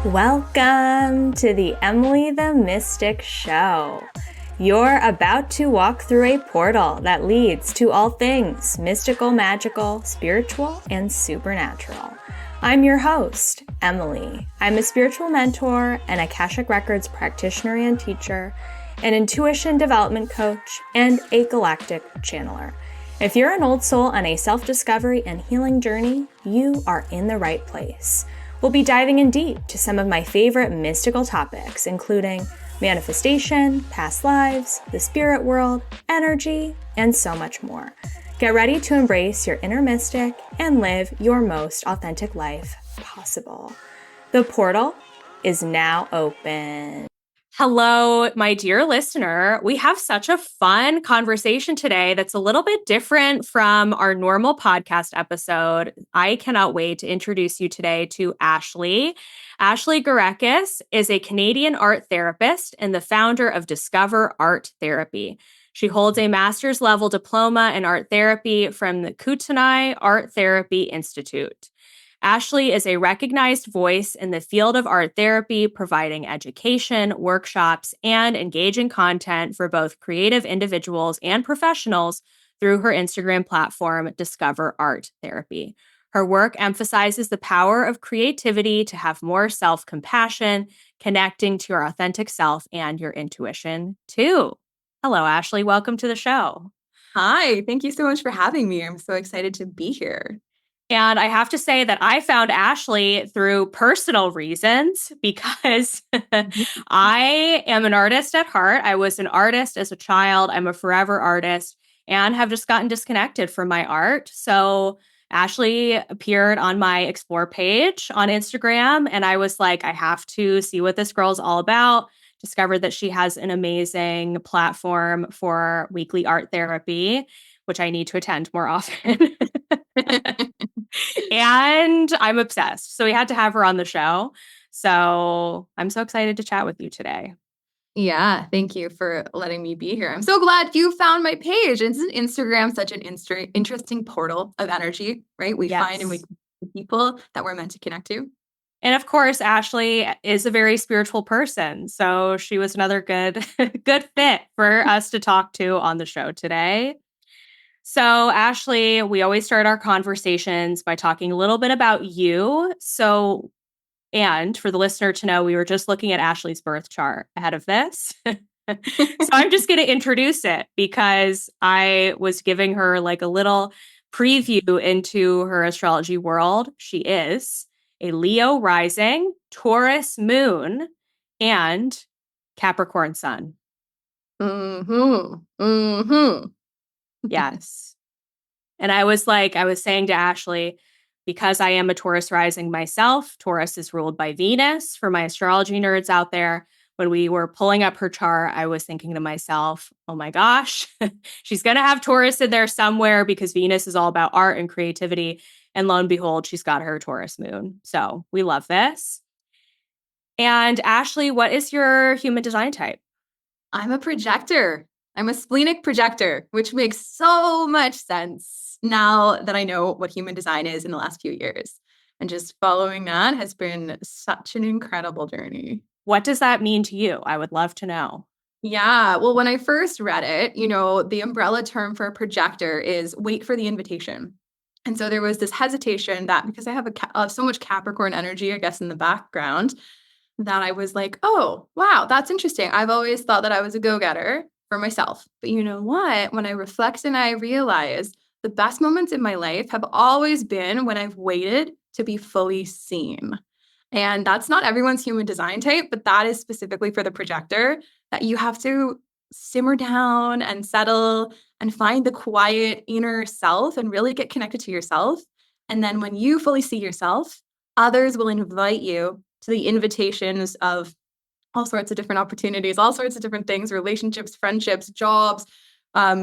Welcome to the Emily the Mystic Show. You're about to walk through a portal that leads to all things mystical, magical, spiritual, and supernatural. I'm your host, Emily. I'm a spiritual mentor, an Akashic Records practitioner and teacher, an intuition development coach, and a galactic channeler. If you're an old soul on a self-discovery and healing journey, you are in the right place. We'll be diving in deep to some of my favorite mystical topics, including manifestation, past lives, the spirit world, energy, and so much more. Get ready to embrace your inner mystic and live your most authentic life possible. The portal is now open. Hello, my dear listener. We have such a fun conversation today that's a little bit different from our normal podcast episode. I cannot wait to introduce you today to Ashley. Ashley Gureckas is a Canadian art therapist and the founder of Discover Art Therapy. She holds a master's level diploma in art therapy from the Kutenai Art Therapy Institute. Ashley is a recognized voice in the field of art therapy, providing education, workshops, and engaging content for both creative individuals and professionals through her Instagram platform, Discover Art Therapy. Her work emphasizes the power of creativity to have more self-compassion, connecting to your authentic self and your intuition, too. Hello, Ashley. Welcome to the show. Hi. Thank you so much for having me. I'm so excited to be here. And I have to say that I found Ashley through personal reasons because I am an artist at heart. I was an artist as a child. I'm a forever artist and have just gotten disconnected from my art. So Ashley appeared on my Explore page on Instagram, and I was like, I have to see what this girl's all about. Discovered that she has an amazing platform for weekly art therapy, which I need to attend more often. And I'm obsessed. So we had to have her on the show. So I'm so excited to chat with you today. Yeah, thank you for letting me be here. I'm so glad you found my page. Isn't Instagram such an interesting portal of energy, right? We find and we connect people that we're meant to connect to. And of course, Ashley is a very spiritual person. So she was another good fit for us to talk to on the show today. So, Ashley, we always start our conversations by talking a little bit about you. And for the listener to know, we were just looking at Ashley's birth chart ahead of this. So I'm just going to introduce it because I was giving her like a little preview into her astrology world. She is a Leo rising, Taurus moon, and Capricorn sun. Yes. And I was saying to Ashley, because I am a Taurus rising myself, Taurus is ruled by Venus. For my astrology nerds out there, when we were pulling up her chart, I was thinking to myself, oh my gosh, she's going to have Taurus in there somewhere because Venus is all about art and creativity. And lo and behold, she's got her Taurus moon. So we love this. And Ashley, what is your human design type? I'm a projector. I'm a splenic projector, which makes so much sense now that I know what human design is in the last few years. And just following that has been such an incredible journey. What does that mean to you? I would love to know. Yeah. Well, when I first read it, the umbrella term for a projector is wait for the invitation. And so there was this hesitation that because I have so much Capricorn energy, I guess, in the background, that I was like, oh, wow, that's interesting. I've always thought that I was a go-getter for myself. But you know what? When I reflect and I realize the best moments in my life have always been when I've waited to be fully seen. And that's not everyone's human design type, but that is specifically for the projector, that you have to simmer down and settle and find the quiet inner self and really get connected to yourself. And then when you fully see yourself, others will invite you to the invitations of all sorts of different opportunities, all sorts of different things, relationships, friendships, jobs,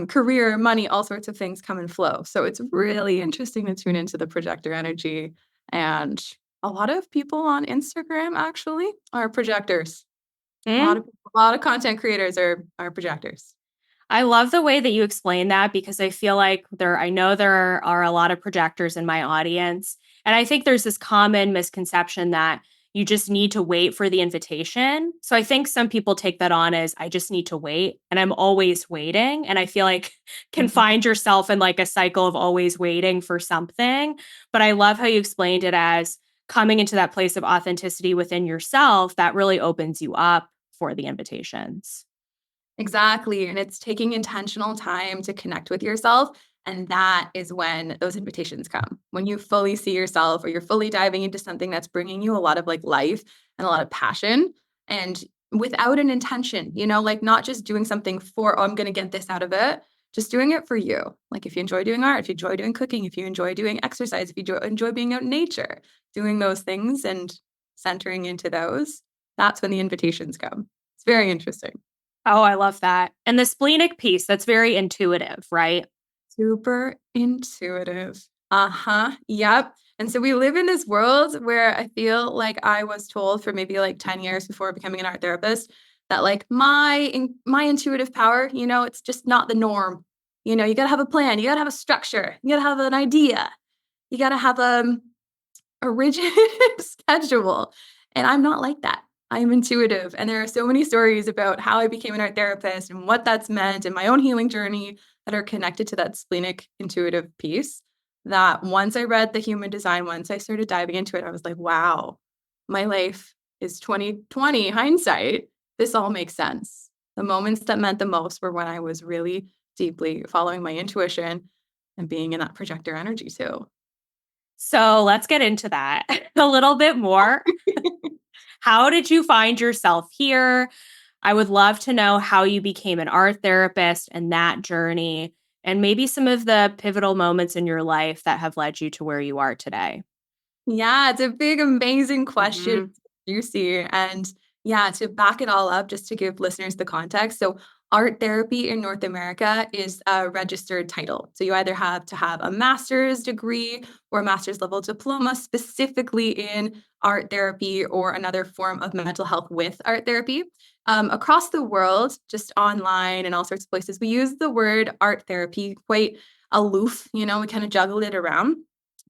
career, money, all sorts of things come and flow. So it's really interesting to tune into the projector energy. And a lot of people on Instagram actually are projectors. A lot of content creators are projectors. I love the way that you explain that because I feel like I know there are a lot of projectors in my audience. And I think there's this common misconception that, you just need to wait for the invitation. So I think some people take that on as I just need to wait and I'm always waiting. And I feel like can find yourself in like a cycle of always waiting for something. But I love how you explained it as coming into that place of authenticity within yourself that really opens you up for the invitations. Exactly. And it's taking intentional time to connect with yourself. And that is when those invitations come. When you fully see yourself or you're fully diving into something that's bringing you a lot of like life and a lot of passion and without an intention, like not just doing something for, oh, I'm going to get this out of it, just doing it for you. Like if you enjoy doing art, if you enjoy doing cooking, if you enjoy doing exercise, if you enjoy being out in nature, doing those things and centering into those, that's when the invitations come. It's very interesting. Oh, I love that. And the splenic piece, that's very intuitive, right? Super intuitive. Uh-huh. Yep. And so we live in this world where I feel like I was told for maybe like 10 years before becoming an art therapist that like my intuitive power, it's just not the norm. You got to have a plan, you got to have a structure, you got to have an idea. You got to have a rigid schedule. And I'm not like that. I'm intuitive. And there are so many stories about how I became an art therapist and what that's meant and my own healing journey that are connected to that splenic intuitive piece. That once I read the human design, once I started diving into it, I was like, wow, my life is 2020 hindsight. This all makes sense. The moments that meant the most were when I was really deeply following my intuition and being in that projector energy too. So let's get into that a little bit more. How did you find yourself here? I would love to know how you became an art therapist and that journey, and maybe some of the pivotal moments in your life that have led you to where you are today. Yeah, it's a big, amazing question. Mhm. Juicy. And yeah, to back it all up, just to give listeners the context. So, art therapy in North America is a registered title. So, you either have to have a master's degree or a master's level diploma specifically in art therapy or another form of mental health with art therapy. Across the world, just online and all sorts of places, we use the word art therapy quite aloof. We kind of juggle it around.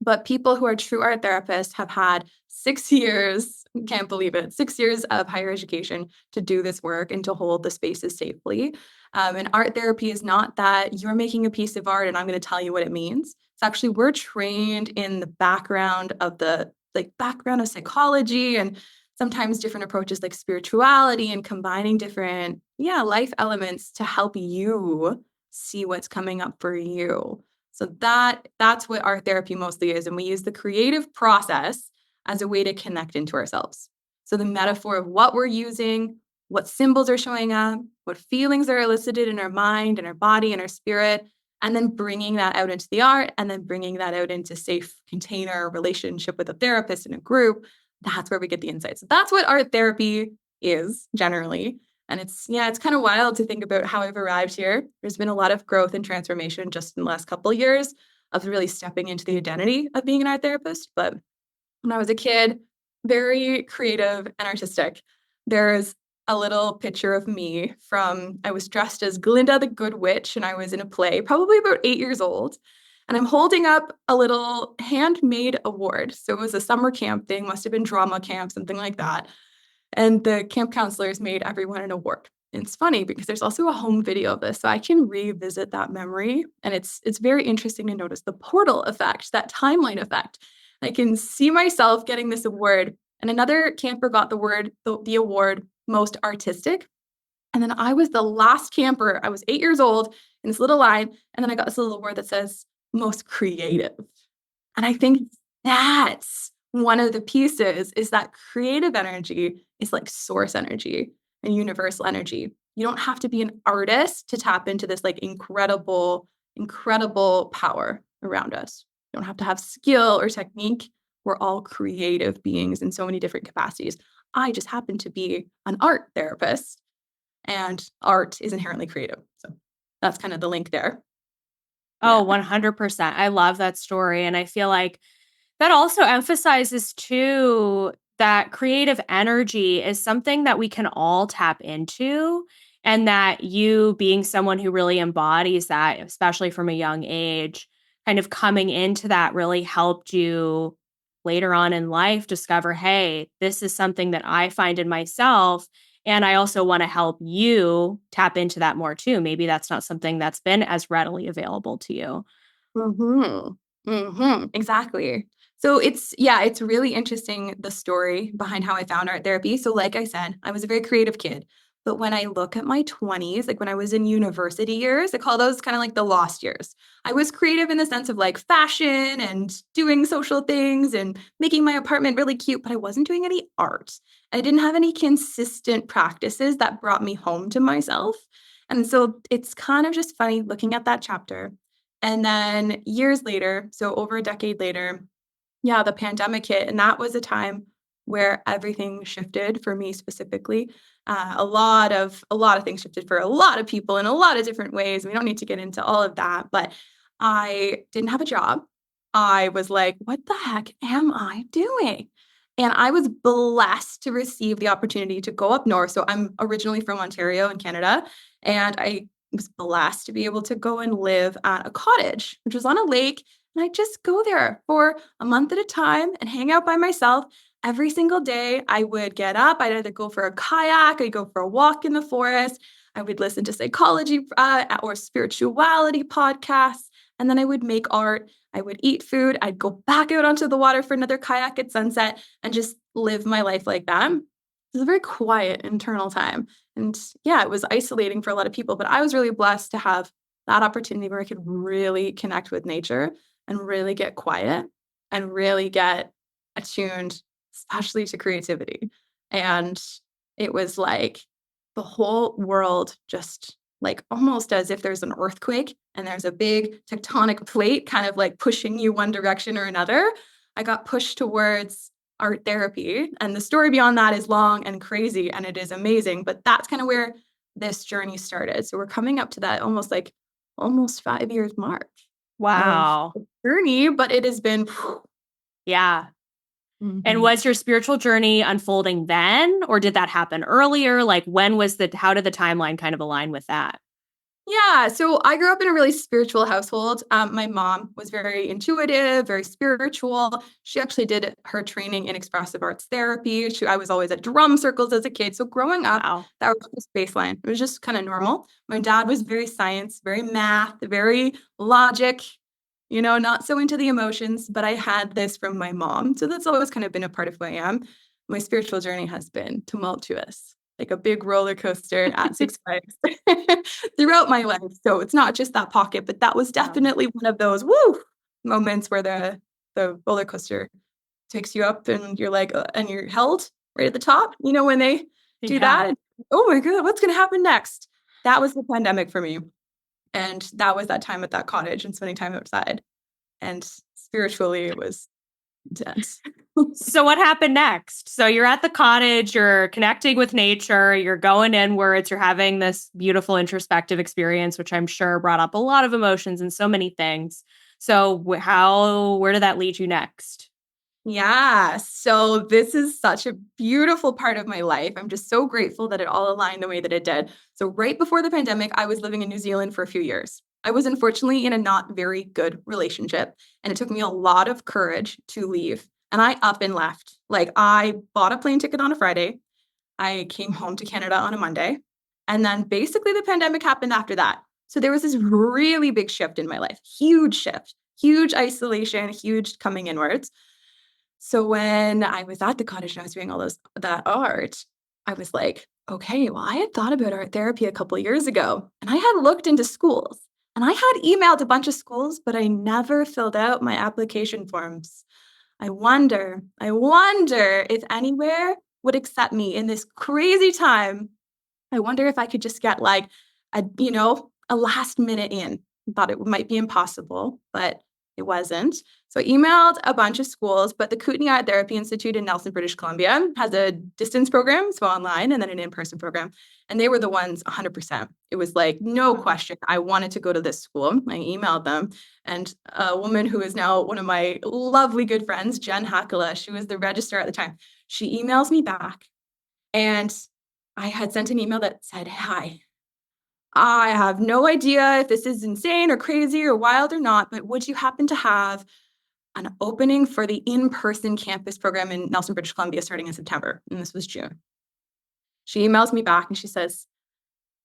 But people who are true art therapists have had 6 years, can't believe it, 6 years of higher education to do this work and to hold the spaces safely. And art therapy is not that you're making a piece of art and I'm going to tell you what it means. It's actually we're trained in the background of background of psychology and sometimes different approaches like spirituality and combining different life elements to help you see what's coming up for you. So that's what art therapy mostly is. And we use the creative process as a way to connect into ourselves. So the metaphor of what we're using, what symbols are showing up, what feelings are elicited in our mind and our body and our spirit, and then bringing that out into the art and then bringing that out into safe container relationship with a therapist in a group. That's where we get the insights. So that's what art therapy is generally. And it's kind of wild to think about how I've arrived here. There's been a lot of growth and transformation just in the last couple of years of really stepping into the identity of being an art therapist. But when I was a kid, very creative and artistic. There's a little picture of me from, I was dressed as Glinda the Good Witch and I was in a play, probably about 8 years old. And I'm holding up a little handmade award. So it was a summer camp thing, must have been drama camp, something like that. And the camp counselors made everyone an award. And it's funny because there's also a home video of this, so I can revisit that memory. And it's very interesting to notice the portal effect, that timeline effect. I can see myself getting this award, and another camper got the award most artistic. And then I was the last camper. I was 8 years old in this little line, and then I got this little award that says most creative. And I think that's one of the pieces is that creative energy is like source energy and universal energy. You don't have to be an artist to tap into this like incredible, incredible power around us. You don't have to have skill or technique. We're all creative beings in so many different capacities. I just happen to be an art therapist, and art is inherently creative. So that's kind of the link there. Oh, Yeah. 100%. I love that story. And I feel like that also emphasizes too that creative energy is something that we can all tap into. And that you being someone who really embodies that, especially from a young age, kind of coming into that really helped you later on in life discover, hey, this is something that I find in myself. And I also want to help you tap into that more too. Maybe that's not something that's been as readily available to you. Exactly. So it's really interesting, the story behind how I found art therapy. So like I said, I was a very creative kid. But when I look at my 20s, like when I was in university years, I call those kind of like the lost years. I was creative in the sense of like fashion and doing social things and making my apartment really cute, but I wasn't doing any art. I didn't have any consistent practices that brought me home to myself. And so it's kind of just funny looking at that chapter. And then years later, so over a decade later, yeah, the pandemic hit. And that was a time where everything shifted for me specifically. A lot of things shifted for a lot of people in a lot of different ways. We don't need to get into all of that, but I didn't have a job. I was like, what the heck am I doing? And I was blessed to receive the opportunity to go up north. So I'm originally from Ontario in Canada, and I was blessed to be able to go and live at a cottage, which was on a lake. And I just go there for a month at a time and hang out by myself. Every single day, I would get up. I'd either go for a kayak, I'd go for a walk in the forest. I would listen to psychology or spirituality podcasts. And then I would make art. I would eat food. I'd go back out onto the water for another kayak at sunset and just live my life like that. It was a very quiet internal time. And yeah, it was isolating for a lot of people, but I was really blessed to have that opportunity where I could really connect with nature and really get quiet and really get attuned, especially to creativity. And it was like the whole world just like almost as if there's an earthquake and there's a big tectonic plate kind of like pushing you one direction or another. I got pushed towards art therapy. And the story beyond that is long and crazy and it is amazing. But that's kind of where this journey started. So we're coming up to that almost 5 years mark. Wow. Journey, but it has been. Yeah. And was your spiritual journey unfolding then, or did that happen earlier? Like how did the timeline kind of align with that? Yeah, so I grew up in a really spiritual household. My mom was very intuitive, very spiritual. She actually did her training in expressive arts therapy. I was always at drum circles as a kid. So growing up, Wow. that was just baseline. It was just kind of normal. My dad was very science, very math, very logic, not so into the emotions, but I had this from my mom. So that's always kind of been a part of who I am. My spiritual journey has been tumultuous, like a big roller coaster at Six Flags throughout my life. So it's not just that pocket, but that was definitely one of those moments where the roller coaster takes you up and you're like, and you're held right at the top, when they do that. And, oh my God, what's going to happen next? That was the pandemic for me. And that was that time at that cottage and spending time outside. And spiritually, it was intense. So what happened next? So you're at the cottage, you're connecting with nature, you're going inwards, you're having this beautiful introspective experience, which I'm sure brought up a lot of emotions and so many things. So where did that lead you next? Yeah. So this is such a beautiful part of my life. I'm just so grateful that it all aligned the way that it did. So right before the pandemic, I was living in New Zealand for a few years. I was unfortunately in a not very good relationship, and it took me a lot of courage to leave. And I up and left. Like I bought a plane ticket on a Friday. I came home to Canada on a Monday. And then basically the pandemic happened after that. So there was this really big shift in my life, huge shift, huge isolation, huge coming inwards. So when I was at the cottage and I was doing that art, I was like, okay, well, I had thought about art therapy a couple of years ago, and I had looked into schools and I had emailed a bunch of schools, but I never filled out my application forms. I wonder if anywhere would accept me in this crazy time. I wonder if I could just get like a last minute in. I thought it might be impossible, but it wasn't. So I emailed a bunch of schools, but the Kutenai Art Therapy Institute in Nelson, British Columbia has a distance program, so online, and then an in-person program. And they were the ones 100%. It was like, no question. I wanted to go to this school. I emailed them. And a woman who is now one of my lovely good friends, Jen Hakala, she was the registrar at the time. She emails me back. And I had sent an email that said, hi, I have no idea if this is insane or crazy or wild or not, but would you happen to have an opening for the in-person campus program in Nelson, British Columbia, starting in September. And this was June. She emails me back and she says,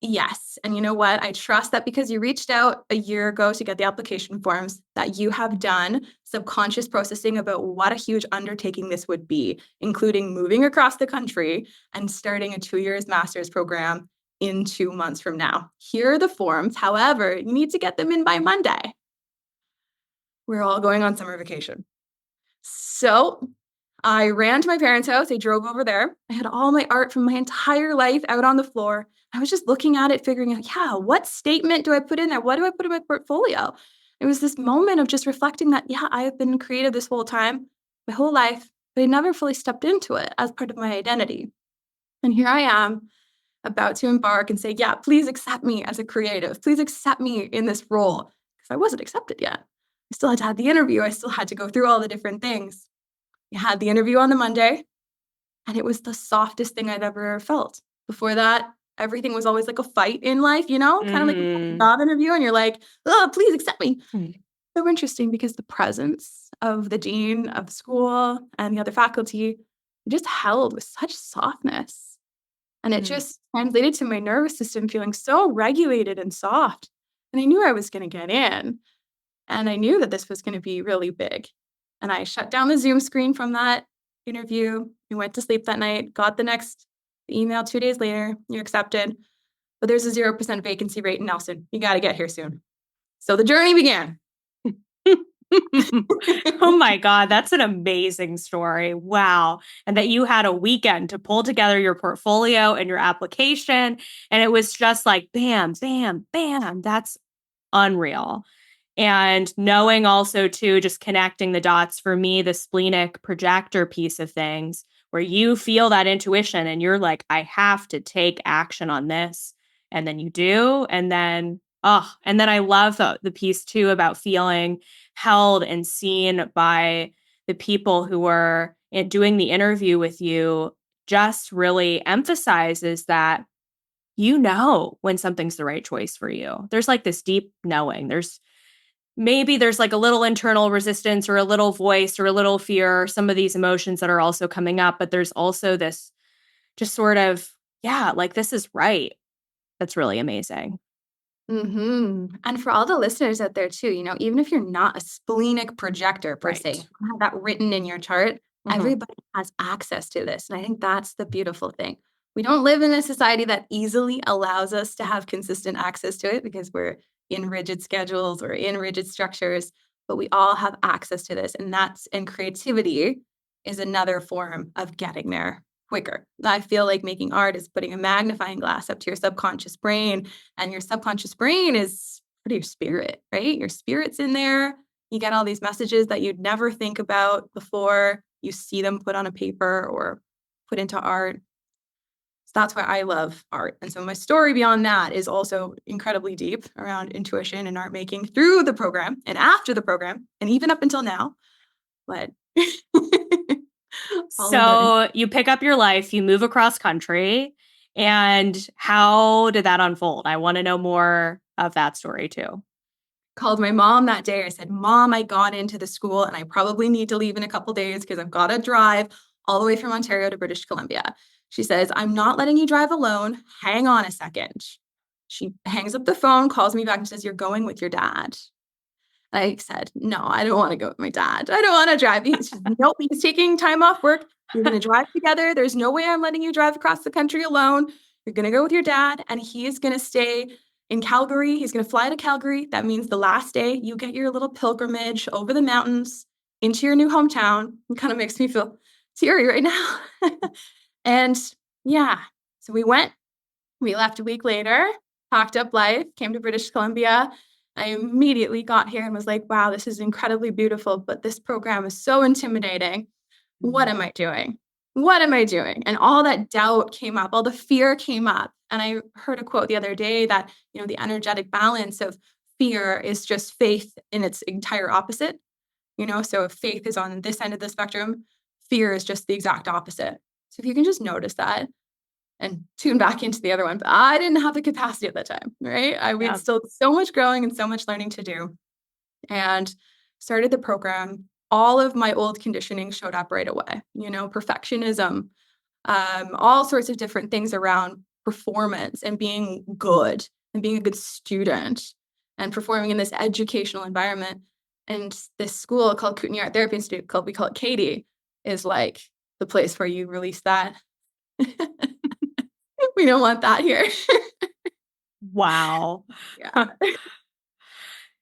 yes. And you know what? I trust that because you reached out a year ago to get the application forms, that you have done subconscious processing about what a huge undertaking this would be, including moving across the country and starting a 2-year master's program in 2 months from now. Here are the forms. However, you need to get them in by Monday. We're all going on summer vacation. So I ran to my parents' house. I drove over there. I had all my art from my entire life out on the floor. I was just looking at it, figuring out, yeah, what statement do I put in there? What do I put in my portfolio? It was this moment of just reflecting that, yeah, I have been creative this whole time, my whole life, but I never fully stepped into it as part of my identity. And here I am about to embark and say, yeah, please accept me as a creative. Please accept me in this role. Because I wasn't accepted yet. I still had to have the interview. I still had to go through all the different things. I had the interview on the Monday, and it was the softest thing I'd ever felt. Before that, everything was always like a fight in life, kind of like a job interview, and you're like, oh, please accept me. So interesting because the presence of the dean of the school and the other faculty just held with such softness. And it just translated to my nervous system feeling so regulated and soft. And I knew I was going to get in. And I knew that this was going to be really big. And I shut down the Zoom screen from that interview. I went to sleep that night, got the next email 2 days later. You're accepted. But there's a 0% vacancy rate in Nelson. You got to get here soon. So the journey began. Oh my God, that's an amazing story. Wow. And that you had a weekend to pull together your portfolio and your application. And it was just like, bam, bam, bam. That's unreal. And knowing also too, just connecting the dots for me, the splenic projector piece of things, where you feel that intuition and you're like, I have to take action on this. And then you do. And then I love the piece too about feeling held and seen by the people who were doing the interview with you. Just really emphasizes that when something's the right choice for you. There's like this deep knowing. Maybe there's like a little internal resistance or a little voice or a little fear, or some of these emotions that are also coming up, but there's also this just sort of, like this is right. That's really amazing. And for all the listeners out there too, even if you're not a splenic projector per se, you have that written in your chart, everybody has access to this. And I think that's the beautiful thing. We don't live in a society that easily allows us to have consistent access to it because we're in rigid schedules or in rigid structures, but we all have access to this. And creativity is another form of getting there quicker. I feel like making art is putting a magnifying glass up to your subconscious brain, and your subconscious brain is your spirit, right? Your spirit's in there. You get all these messages that you'd never think about before you see them put on a paper or put into art. So that's why I love art. And so my story beyond that is also incredibly deep around intuition and art making through the program and after the program and even up until now. But so you pick up your life, you move across country, and how did that unfold? I want to know more of that story too. Called my mom that day. I said, Mom, I got into the school and I probably need to leave in a couple days because I've got to drive all the way from Ontario to British Columbia. She says, I'm not letting you drive alone. Hang on a second. She hangs up the phone, calls me back and says, you're going with your dad. I said, no, I don't want to go with my dad. I don't want to drive. She said, nope, he's taking time off work. You're going to drive together. There's no way I'm letting you drive across the country alone. You're going to go with your dad and he is going to stay in Calgary. He's going to fly to Calgary. That means the last day you get your little pilgrimage over the mountains into your new hometown. It kind of makes me feel teary right now. And so we left a week later, packed up life, came to British Columbia. I immediately got here and was like, wow, this is incredibly beautiful, but this program is so intimidating. What am I doing? What am I doing? And all that doubt came up, all the fear came up. And I heard a quote the other day that, the energetic balance of fear is just faith in its entire opposite. So if faith is on this end of the spectrum, fear is just the exact opposite. So if you can just notice that and tune back into the other one. But I didn't have the capacity at that time, right? We had still so much growing and so much learning to do. And started the program all of my old conditioning showed up right away. Perfectionism, all sorts of different things around performance and being good and being a good student and performing in this educational environment. And this school called Kutenai Art Therapy Institute, we call it DKATI, is like the place where you release that. We don't want that here. Wow. Yeah.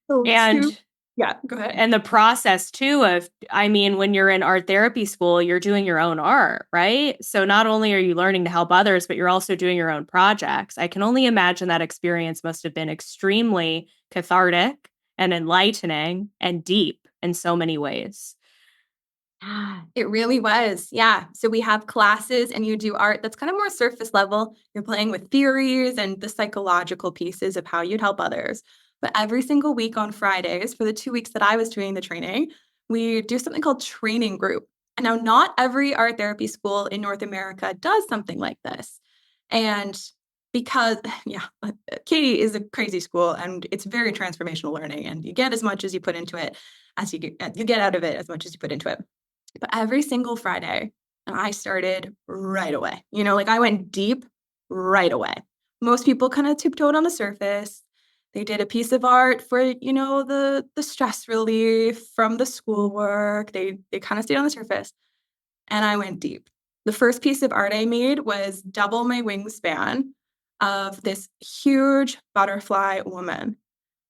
So And yeah, go ahead. And the process too of, when you're in art therapy school, you're doing your own art, right? So not only are you learning to help others, but you're also doing your own projects. I can only imagine that experience must have been extremely cathartic and enlightening and deep in so many ways. It really was. Yeah. So we have classes and you do art that's kind of more surface level. You're playing with theories and the psychological pieces of how you'd help others. But every single week on Fridays, for the 2 weeks that I was doing the training, we do something called training group. And now not every art therapy school in North America does something like this. And because, Katie is a crazy school and it's very transformational learning, and you get as much as you put into it as you get out of it as much as you put into it. But every single Friday, and I started right away. I went deep right away. Most people kind of tiptoed on the surface. They did a piece of art for, the stress relief from the schoolwork. They kind of stayed on the surface. And I went deep. The first piece of art I made was double my wingspan of this huge butterfly woman.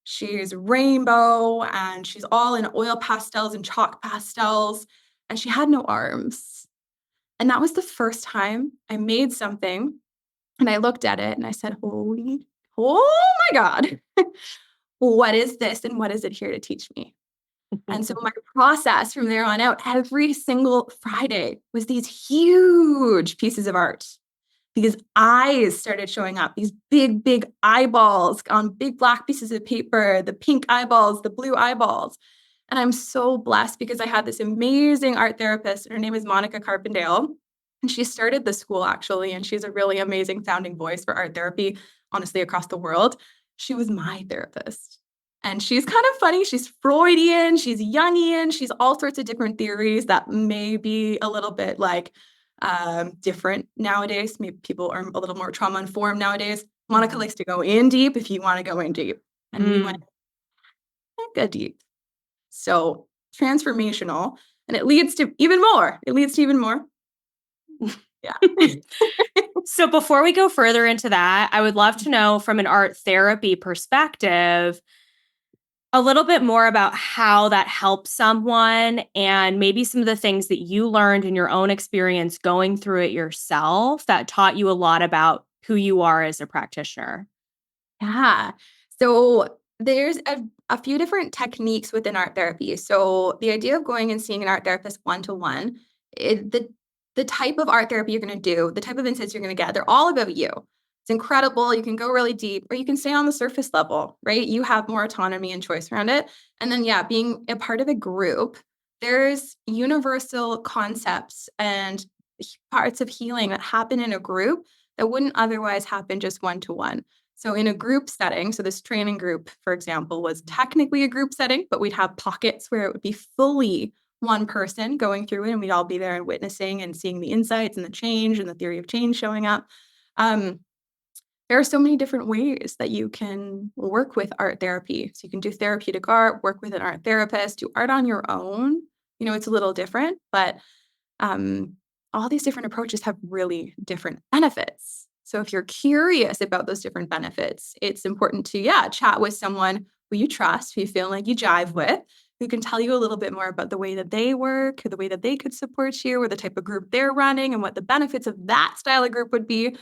She's rainbow and she's all in oil pastels and chalk pastels, and she had no arms. And that was the first time I made something and I looked at it and I said, oh my God, what is this and what is it here to teach me? And so my process from there on out, every single Friday, was these huge pieces of art. Because eyes started showing up, these big, big eyeballs on big black pieces of paper, the pink eyeballs, the blue eyeballs. And I'm so blessed because I had this amazing art therapist. Her name is Monica Carpendale. And she started the school, actually. And she's a really amazing founding voice for art therapy, honestly, across the world. She was my therapist. And she's kind of funny. She's Freudian, she's Jungian, she's all sorts of different theories that may be a little bit like different nowadays. Maybe people are a little more trauma informed nowadays. Monica likes to go in deep if you want to go in deep. And we went mega deep. So transformational. And it leads to even more. Yeah. So before we go further into that, I would love to know from an art therapy perspective, a little bit more about how that helps someone and maybe some of the things that you learned in your own experience going through it yourself that taught you a lot about who you are as a practitioner. Yeah. So there's a few different techniques within art therapy. So the idea of going and seeing an art therapist one-to-one, the type of art therapy you're going to do, the type of insights you're going to get, they're all about you. It's incredible. You can go really deep or you can stay on the surface level, right? You have more autonomy and choice around it. And then, being a part of a group, there's universal concepts and parts of healing that happen in a group that wouldn't otherwise happen just one-to-one. So in a group setting, so this training group, for example, was technically a group setting, but we'd have pockets where it would be fully one person going through it, and we'd all be there and witnessing and seeing the insights and the change and the theory of change showing up. There are so many different ways that you can work with art therapy. So you can do therapeutic art, work with an art therapist, do art on your own. It's a little different, but all these different approaches have really different benefits. So if you're curious about those different benefits, it's important to, chat with someone who you trust, who you feel like you jive with, who can tell you a little bit more about the way that they work, or the way that they could support you, or the type of group they're running, and what the benefits of that style of group would be.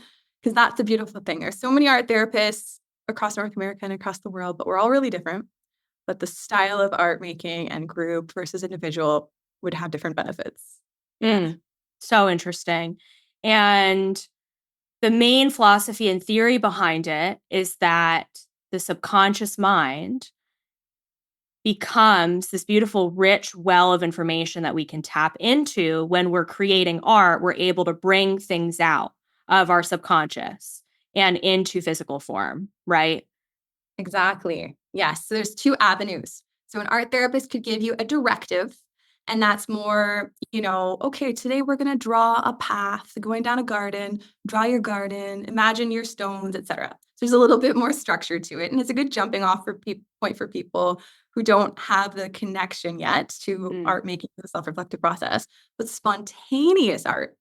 Because that's the beautiful thing. There's so many art therapists across North America and across the world, but we're all really different. But the style of art making and group versus individual would have different benefits. So interesting. And the main philosophy and theory behind it is that the subconscious mind becomes this beautiful, rich well of information that we can tap into when we're creating art. We're able to bring things out of our subconscious and into physical form, right? Exactly. Yes. So there's two avenues. So an art therapist could give you a directive And that's more, okay, today we're going to draw a path going down a garden, draw your garden, imagine your stones, etc. So there's a little bit more structure to it. And it's a good jumping off point for people who don't have the connection yet to art making, the self-reflective process. But spontaneous art,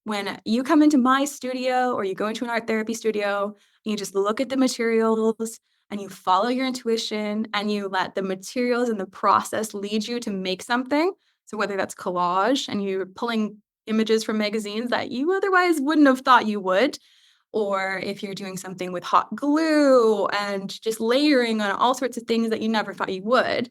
when you come into my studio or you go into an art therapy studio, and you just look at the materials and you follow your intuition and you let the materials and the process lead you to make something. So whether that's collage and you're pulling images from magazines that you otherwise wouldn't have thought you would, or if you're doing something with hot glue and just layering on all sorts of things that you never thought you would,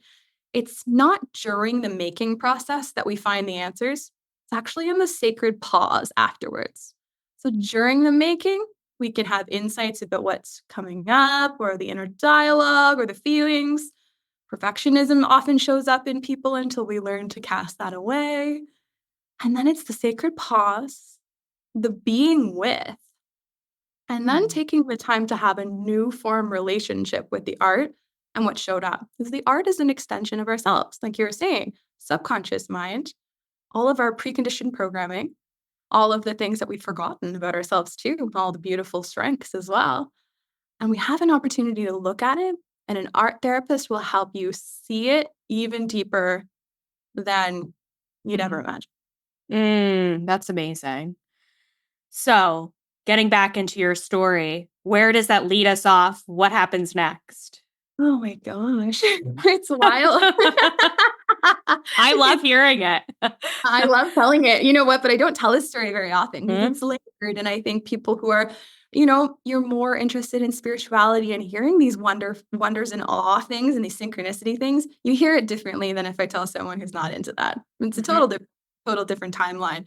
it's not during the making process that we find the answers. It's actually in the sacred pause afterwards. So during the making, we can have insights about what's coming up or the inner dialogue or the feelings. Perfectionism often shows up in people until we learn to cast that away. And then it's the sacred pause, the being with, and then taking the time to have a new form relationship with the art and what showed up. Because the art is an extension of ourselves. Like you were saying, subconscious mind, all of our preconditioned programming, all of the things that we've forgotten about ourselves too, all the beautiful strengths as well. And we have an opportunity to look at it, and an art therapist will help you see it even deeper than you'd ever imagine. That's amazing. So, getting back into your story, where does that lead us off? What happens next? Oh my gosh, it's wild. I love hearing it. I love telling it. You know what? But I don't tell this story very often because it's layered. And I think people who are, you're more interested in spirituality and hearing these wonders and awe things and these synchronicity things, you hear it differently than if I tell someone who's not into that. It's a total different timeline.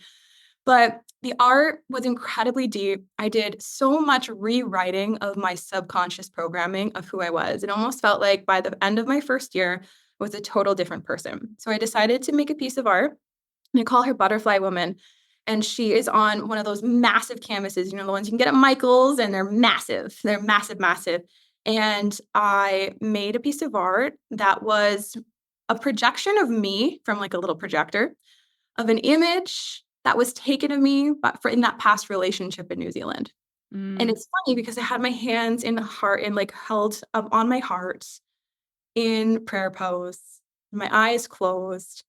But the art was incredibly deep. I did so much rewriting of my subconscious programming of who I was. It almost felt like by the end of my first year, I was a total different person. So I decided to make a piece of art, and I call her Butterfly Woman. And she is on one of those massive canvases, the ones you can get at Michael's, and they're massive. They're massive, massive. And I made a piece of art that was a projection of me from like a little projector of an image that was taken of me in that past relationship in New Zealand. And it's funny because I had my hands in the heart and like held up on my heart in prayer pose, my eyes closed.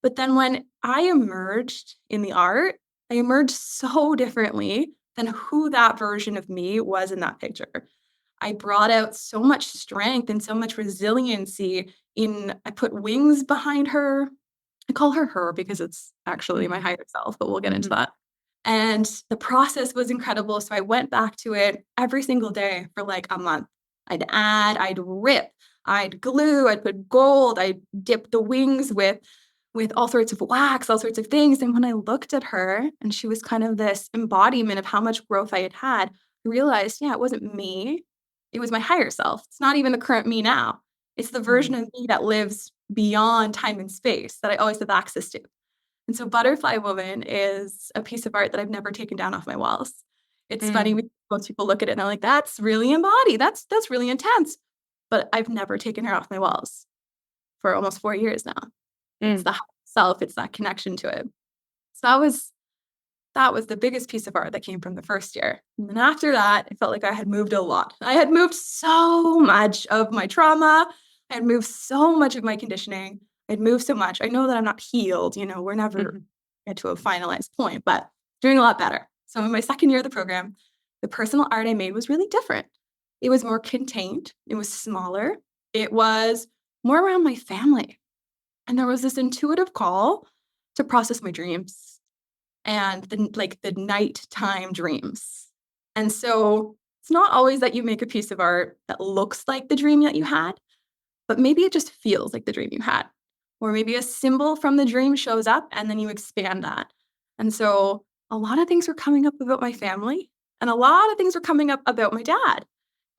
But then when I emerged in the art, I emerged so differently than who that version of me was in that picture. I brought out so much strength and so much resiliency I put wings behind her. I call her because it's actually my higher self, but we'll get into that. And the process was incredible. So I went back to it every single day for like a month. I'd add, I'd rip, I'd glue, I'd put gold, I'd dip the wings with all sorts of wax, all sorts of things. And when I looked at her and she was kind of this embodiment of how much growth I had, I realized, it wasn't me. It was my higher self. It's not even the current me now. It's the version of me that lives beyond time and space that I always have access to. And so Butterfly Woman is a piece of art that I've never taken down off my walls. It's funny, most people look at it and they're like, that's really embodied. That's really intense. But I've never taken her off my walls for almost 4 years now. It's the self, it's that connection to it. So that was the biggest piece of art that came from the first year. And then after that, I felt like I had moved a lot. I had moved so much of my trauma. I had moved so much of my conditioning. I'd moved so much. I know that I'm not healed. We're never get to a finalized point, but doing a lot better. So in my second year of the program, the personal art I made was really different. It was more contained. It was smaller. It was more around my family. And there was this intuitive call to process my dreams and the nighttime dreams. And so it's not always that you make a piece of art that looks like the dream that you had, but maybe it just feels like the dream you had. Or maybe a symbol from the dream shows up and then you expand that. And so a lot of things were coming up about my family and a lot of things were coming up about my dad.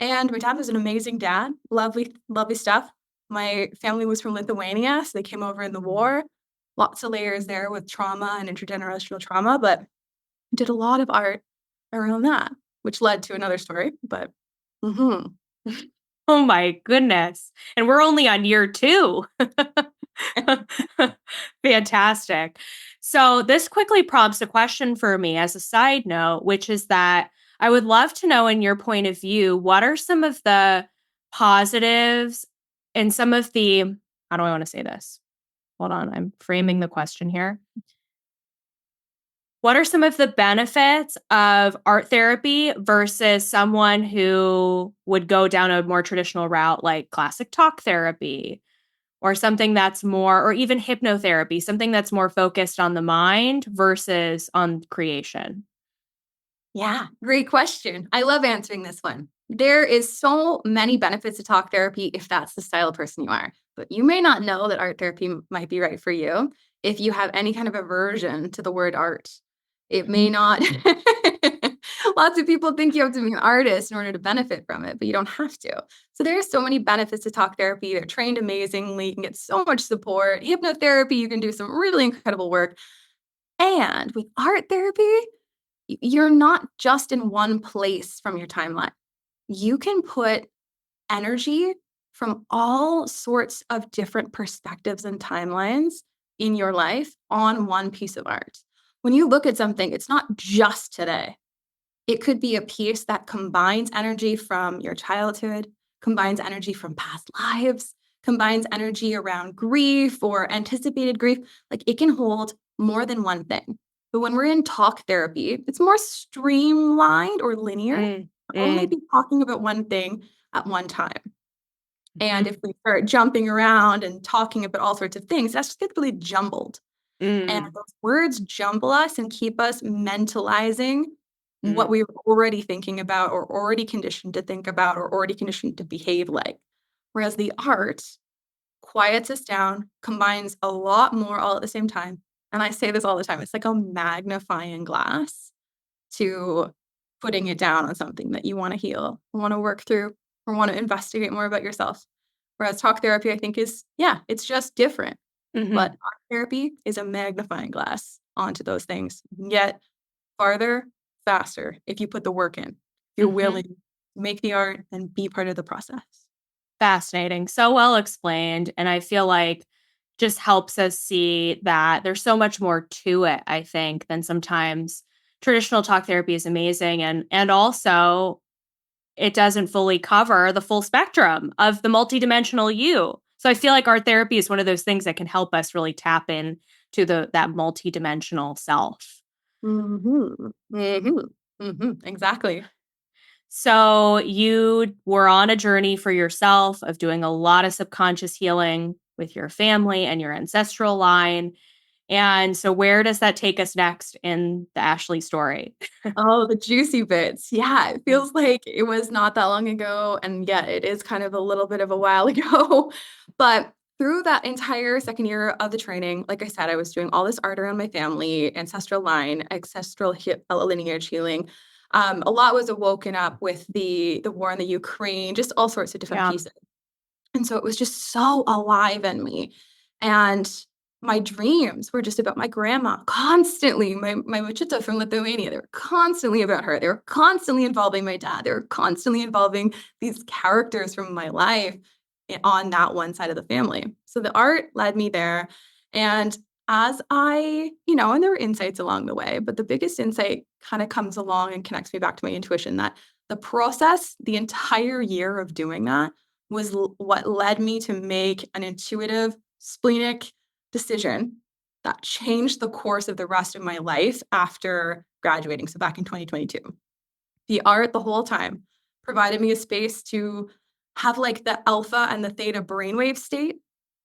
And my dad was an amazing dad, lovely, lovely stuff. My family was from Lithuania, so they came over in the war. Lots of layers there with trauma and intergenerational trauma, but I did a lot of art around that, which led to another story, but Oh my goodness. And we're only on year 2. Fantastic. So this quickly prompts a question for me as a side note, which is that I would love to know, in your point of view, what are some of the positives and some of the, how do I want to say this? Hold on, I'm framing the question here. What are some of the benefits of art therapy versus someone who would go down a more traditional route like classic talk therapy or something that's more, or even hypnotherapy, something that's more focused on the mind versus on creation? Yeah, great question. I love answering this one. There is so many benefits to talk therapy if that's the style of person you are. But you may not know that art therapy might be right for you if you have any kind of aversion to the word art. It may not. Lots of people think you have to be an artist in order to benefit from it, but you don't have to. So there are so many benefits to talk therapy. They're trained amazingly. You can get so much support. Hypnotherapy, you can do some really incredible work. And with art therapy, you're not just in one place from your timeline. You can put energy from all sorts of different perspectives and timelines in your life on one piece of art. When you look at something, it's not just today. It could be a piece that combines energy from your childhood, combines energy from past lives, combines energy around grief or anticipated grief. Like it can hold more than one thing. But when we're in talk therapy, it's more streamlined or linear. Mm, Only mm, be talking about one thing at one time. And mhm, if we start jumping around and talking about all sorts of things, that's just gets really jumbled. And mm, those words jumble us and keep us mentalizing what mm, we were already thinking about or already conditioned to think about or already conditioned to behave like. Whereas the art quiets us down, combines a lot more all at the same time. And I say this all the time, it's like a magnifying glass to putting it down on something that you want to heal, want to work through, or want to investigate more about yourself. Whereas talk therapy, I think is, yeah, it's just different. But mhm, art therapy is a magnifying glass onto those things. You can get farther, faster if you put the work in. If you're mhm. willing to make the art and be part of the process. Fascinating. So well explained. And I feel like just helps us see that there's so much more to it, I think, than sometimes traditional talk therapy is amazing. And also it doesn't fully cover the full spectrum of the multidimensional you. So I feel like art therapy is one of those things that can help us really tap in to that multidimensional self. Mm-hmm. Mm-hmm. Mm-hmm. Exactly. So you were on a journey for yourself of doing a lot of subconscious healing with your family and your ancestral line. And so where does that take us next in the Ashley story? Oh, the juicy bits. Yeah, it feels like it was not that long ago. And yet it is kind of a little bit of a while ago. But through that entire second year of the training, like I said, I was doing all this art around my family, ancestral line, lineage healing. A lot was awoken up with the war in the Ukraine, just all sorts of different Yeah. pieces. And so it was just so alive in me. And my dreams were just about my grandma constantly. My močiutė from Lithuania, they were constantly about her. They were constantly involving my dad. They were constantly involving these characters from my life on that one side of the family. So the art led me there. And as and there were insights along the way, but the biggest insight kind of comes along and connects me back to my intuition that the process, the entire year of doing that, was what led me to make an intuitive, splenic decision that changed the course of the rest of my life after graduating. So back in 2022, the art the whole time provided me a space to have like the alpha and the theta brainwave state,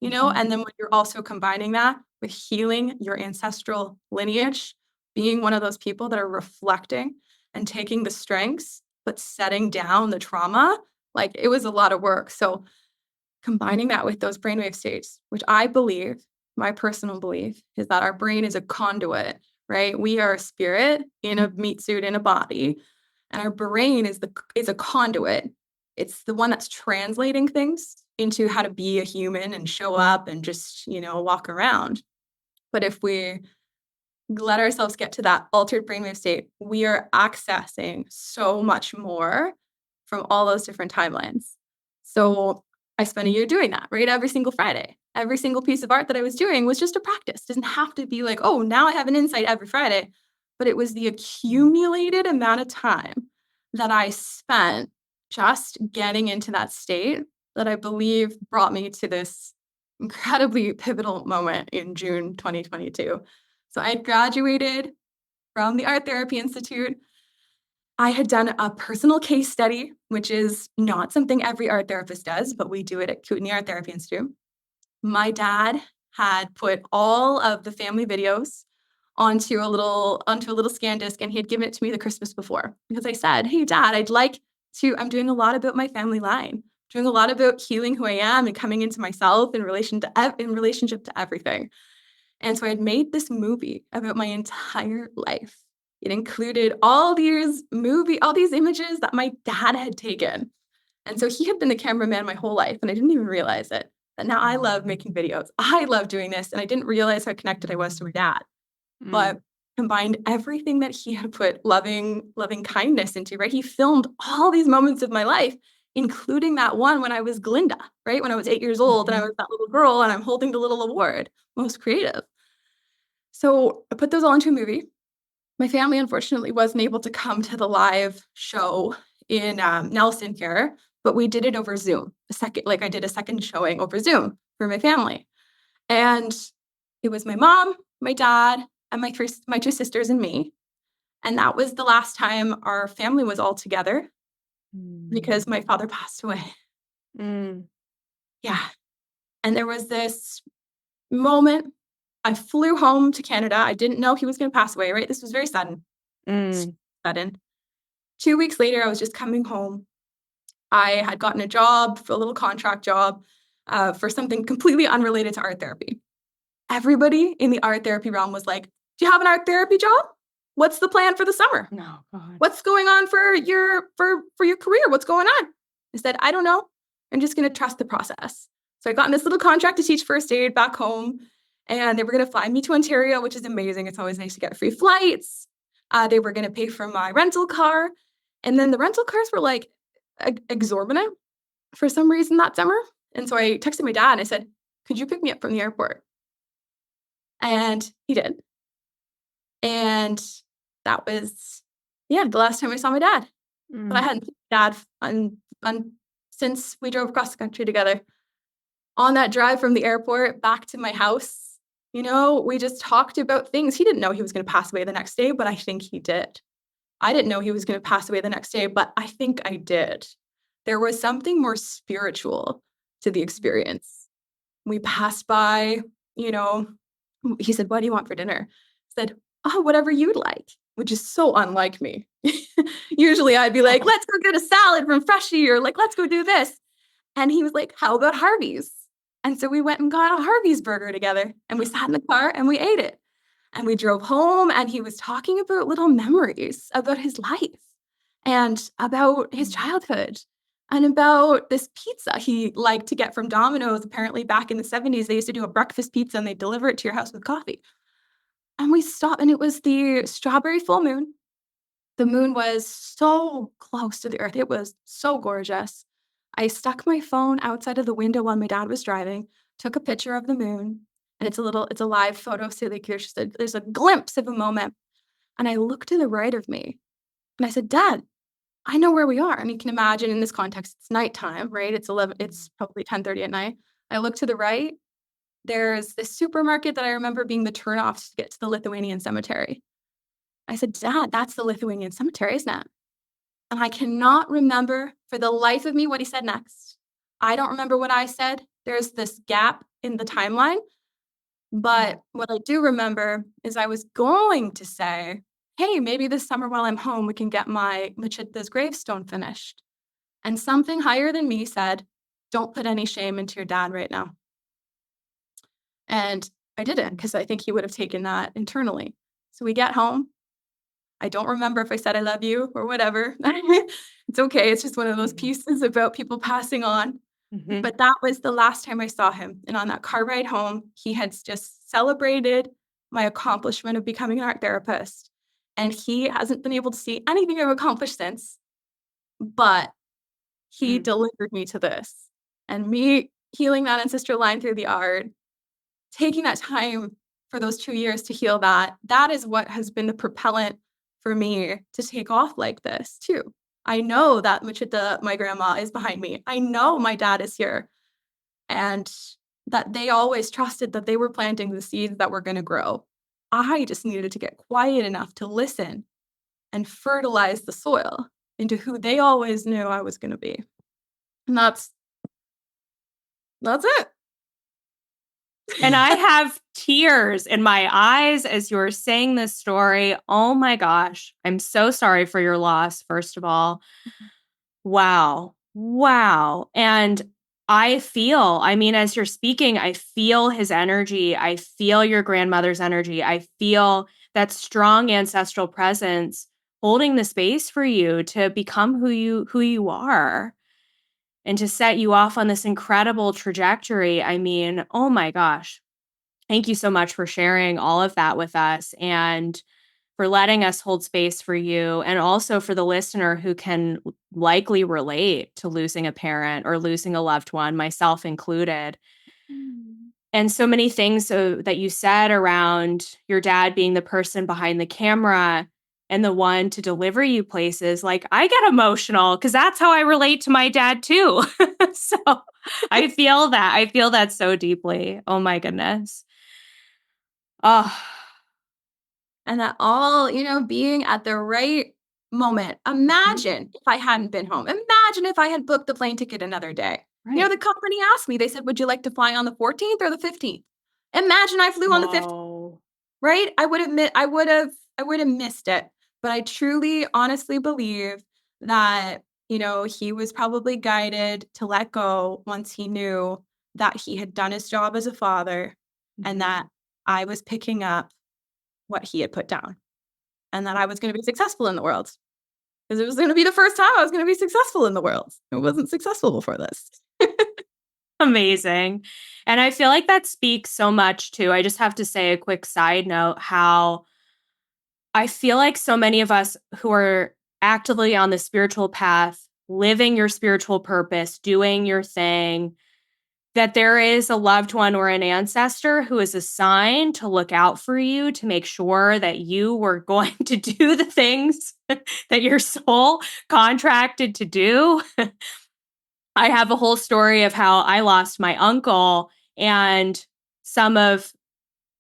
and then when you're also combining that with healing your ancestral lineage, being one of those people that are reflecting and taking the strengths, but setting down the trauma, like it was a lot of work. So combining that with those brainwave states, which I believe, my personal belief, is that our brain is a conduit, right? We are a spirit in a meat suit in a body, and our brain is a conduit. It's the one that's translating things into how to be a human and show up and just, walk around. But if we let ourselves get to that altered brainwave state, we are accessing so much more from all those different timelines. So I spent a year doing that, right? Every single Friday. Every single piece of art that I was doing was just a practice. It doesn't have to be like, oh, now I have an insight every Friday. But it was the accumulated amount of time that I spent just getting into that state that I believe brought me to this incredibly pivotal moment in June 2022. So I had graduated from the Art Therapy Institute. I had done a personal case study, which is not something every art therapist does, but we do it at Kutenai Art Therapy Institute. My dad had put all of the family videos onto a little scan disc, and he had given it to me the Christmas before, because I said, hey, Dad, I'm doing a lot about my family line, doing a lot about healing who I am and coming into myself in relationship to everything. And so I had made this movie about my entire life. It included all these images that my dad had taken. And so he had been the cameraman my whole life, and I didn't even realize it. But now I love making videos. I love doing this, and I didn't realize how connected I was to my dad. But combined everything that he had put loving kindness into, right? He filmed all these moments of my life, including that one when I was Glinda, right? When I was 8 years old and I was that little girl and I'm holding the little award, most creative. So I put those all into a movie. My family, unfortunately, wasn't able to come to the live show in Nelson here, but we did it over Zoom. I did a second showing over Zoom for my family. And it was my mom, my dad, and my two sisters and me. And that was the last time our family was all together because my father passed away. Yeah. And there was this moment. I flew home to Canada. I didn't know he was going to pass away, right? This was very sudden. Sudden. 2 weeks later, I was just coming home. I had gotten a job, a little contract job, for something completely unrelated to art therapy. Everybody in the art therapy realm was like, do you have an art therapy job? What's the plan for the summer? No, God. What's going on for your career? What's going on? I said, I don't know. I'm just going to trust the process. So I got in this little contract to teach first aid back home, and they were going to fly me to Ontario, which is amazing. It's always nice to get free flights. They were going to pay for my rental car. And then the rental cars were like exorbitant for some reason that summer. And so I texted my dad and I said, could you pick me up from the airport? And he did. And that was, the last time I saw my dad. But I hadn't seen my dad since we drove across the country together. On that drive from the airport back to my house, we just talked about things. He didn't know he was going to pass away the next day, but I think he did. I didn't know he was going to pass away the next day, but I think I did. There was something more spiritual to the experience. We passed by, he said, what do you want for dinner? I said, oh, whatever you'd like, which is so unlike me. Usually I'd be like, let's go get a salad from Freshie, or like, let's go do this. And he was like, how about Harvey's? And so we went and got a Harvey's burger together, and we sat in the car and we ate it. And we drove home, and he was talking about little memories about his life and about his childhood and about this pizza he liked to get from Domino's. Apparently back in the 70s, they used to do a breakfast pizza and they deliver it to your house with coffee. And we stopped, and it was the strawberry full moon. The moon was so close to the earth. It was so gorgeous. I stuck my phone outside of the window while my dad was driving, took a picture of the moon, and it's a live photo, so there's a glimpse of a moment. And I looked to the right of me, and I said, Dad, I know where we are. And you can imagine in this context, it's nighttime, right? It's probably 10:30 at night. I look to the right. There's this supermarket that I remember being the turnoff to get to the Lithuanian cemetery. I said, Dad, that's the Lithuanian cemetery, isn't it? And I cannot remember for the life of me what he said next. I don't remember what I said. There's this gap in the timeline. But what I do remember is I was going to say, hey, maybe this summer while I'm home, we can get my Machita's gravestone finished. And something higher than me said, don't put any shame into your dad right now. And I didn't, because I think he would have taken that internally. So we get home. I don't remember if I said I love you or whatever. It's okay. It's just one of those pieces about people passing on. But that was the last time I saw him. And on that car ride home, he had just celebrated my accomplishment of becoming an art therapist. And he hasn't been able to see anything I've accomplished since. But he delivered me to this. and me healing that ancestral line through the art, taking that time for those 2 years to heal that is what has been the propellant for me to take off like this too. I know that Machita, my grandma, is behind me. I know my dad is here, and that they always trusted that they were planting the seeds that were going to grow. I just needed to get quiet enough to listen and fertilize the soil into who they always knew I was going to be. And that's it. And I have tears in my eyes as you're saying this story. Oh my gosh. I'm so sorry for your loss, first of all. Wow. Wow. And as you're speaking, I feel his energy. I feel your grandmother's energy. I feel that strong ancestral presence holding the space for you to become who you are and to set you off on this incredible trajectory. I mean, oh my gosh. Thank you so much for sharing all of that with us and for letting us hold space for you, and also for the listener who can likely relate to losing a parent or losing a loved one, myself included. And so many things that you said around your dad being the person behind the camera and the one to deliver you places. Like, I get emotional because that's how I relate to my dad too. So I feel that. I feel that so deeply. Oh my goodness. Oh, And that all, being at the right moment. Imagine if I hadn't been home. Imagine if I had booked the plane ticket another day. right. The company asked me, they said, would you like to fly on the 14th or the 15th? Imagine I flew on the 15th, Whoa. right? I would have missed it. But I truly, honestly believe that, he was probably guided to let go once he knew that he had done his job as a father and that I was picking up what he had put down, and that I was going to be successful in the world, because it was going to be the first time I was going to be successful in the world. It wasn't successful before this. Amazing. And I feel like that speaks so much to, I just have to say a quick side note, how I feel like so many of us who are actively on the spiritual path, living your spiritual purpose, doing your thing, that there is a loved one or an ancestor who is assigned to look out for you, to make sure that you were going to do the things that your soul contracted to do. I have a whole story of how I lost my uncle, and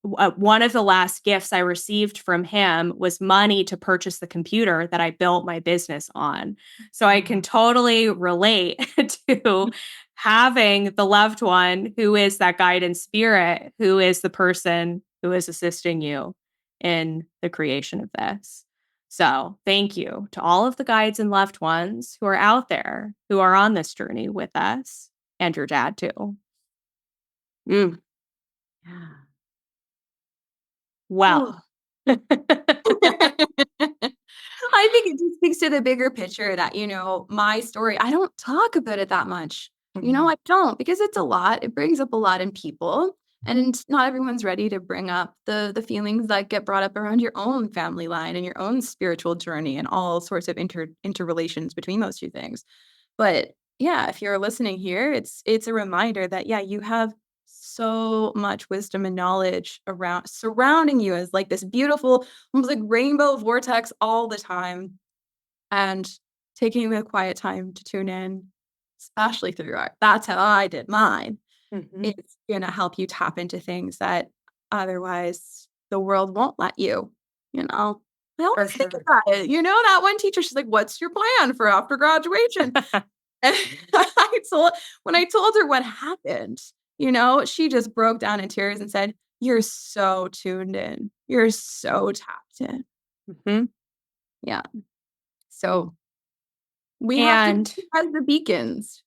one of the last gifts I received from him was money to purchase the computer that I built my business on. So I can totally relate to having the loved one who is that guidance spirit, who is the person who is assisting you in the creation of this. So thank you to all of the guides and loved ones who are out there, who are on this journey with us, and your dad too. Yeah. Well. I think it just speaks to the bigger picture that, my story, I don't talk about it that much. I don't, because it's a lot. It brings up a lot in people. And not everyone's ready to bring up the feelings that get brought up around your own family line and your own spiritual journey and all sorts of interrelations between those two things. But yeah, if you're listening here, it's a reminder that, yeah, you have so much wisdom and knowledge around surrounding you as like this beautiful, almost like rainbow vortex all the time. And taking the quiet time to tune in, especially through art. That's how I did mine. It's gonna help you tap into things that otherwise the world won't let you, I always think about it. That one teacher, she's like, "What's your plan for after graduation?" And when I told her what happened, she just broke down in tears and said, "You're so tuned in. You're so tapped in." Yeah. So we have to And be as the beacons.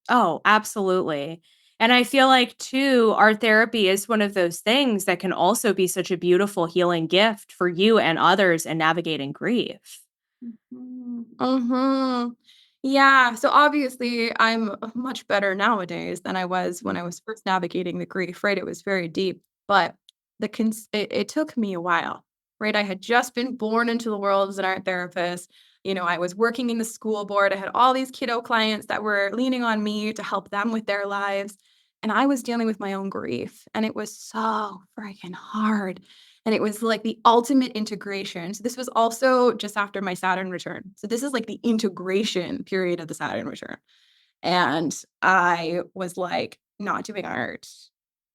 oh, absolutely. And I feel like, too, art therapy is one of those things that can also be such a beautiful healing gift for you and others in navigating grief. Yeah. So obviously, I'm much better nowadays than I was when I was first navigating the grief, right? It was very deep, but it took me a while. right? I had just been born into the world as an art therapist. I was working in the school board. I had all these kiddo clients that were leaning on me to help them with their lives. And I was dealing with my own grief. And it was so freaking hard. And it was like the ultimate integration. So this was also just after my Saturn return. So this is like the integration period of the Saturn return. And I was like not doing art.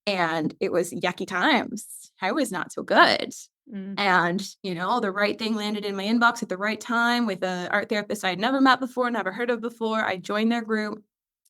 And it was yucky times. I was not so good. And, the right thing landed in my inbox at the right time with an art therapist I'd never met before, never heard of before. I joined their group.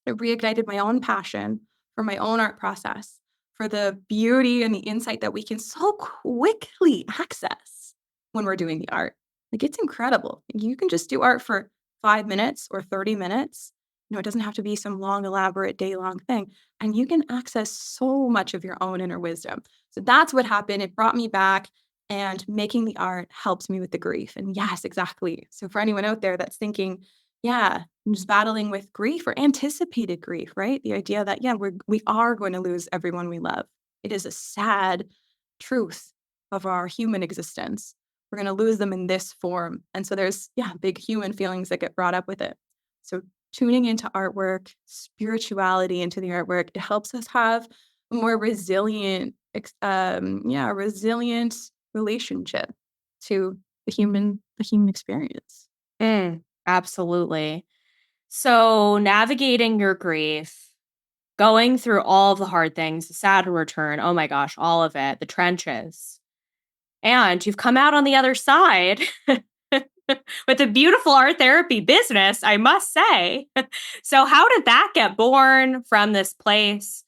It reignited my own passion for my own art process, for the beauty and the insight that we can so quickly access when we're doing the art. Like, it's incredible. You can just do art for 5 minutes or 30 minutes. It doesn't have to be some long, elaborate, day-long thing. And you can access so much of your own inner wisdom. So that's what happened. It brought me back. And making the art helps me with the grief. And yes, exactly. So for anyone out there that's thinking, yeah, I'm just battling with grief or anticipated grief, right? The idea that, yeah, we are going to lose everyone we love. It is a sad truth of our human existence. We're going to lose them in this form. And so there's, big human feelings that get brought up with it. So tuning into artwork, spirituality into the artwork, it helps us have a more resilient, resilient relationship to the human experience. Absolutely. So navigating your grief, going through all of the hard things, the Saturn return, oh my gosh, all of it, the trenches. And you've come out on the other side with a beautiful art therapy business, I must say. So how did that get born from this place?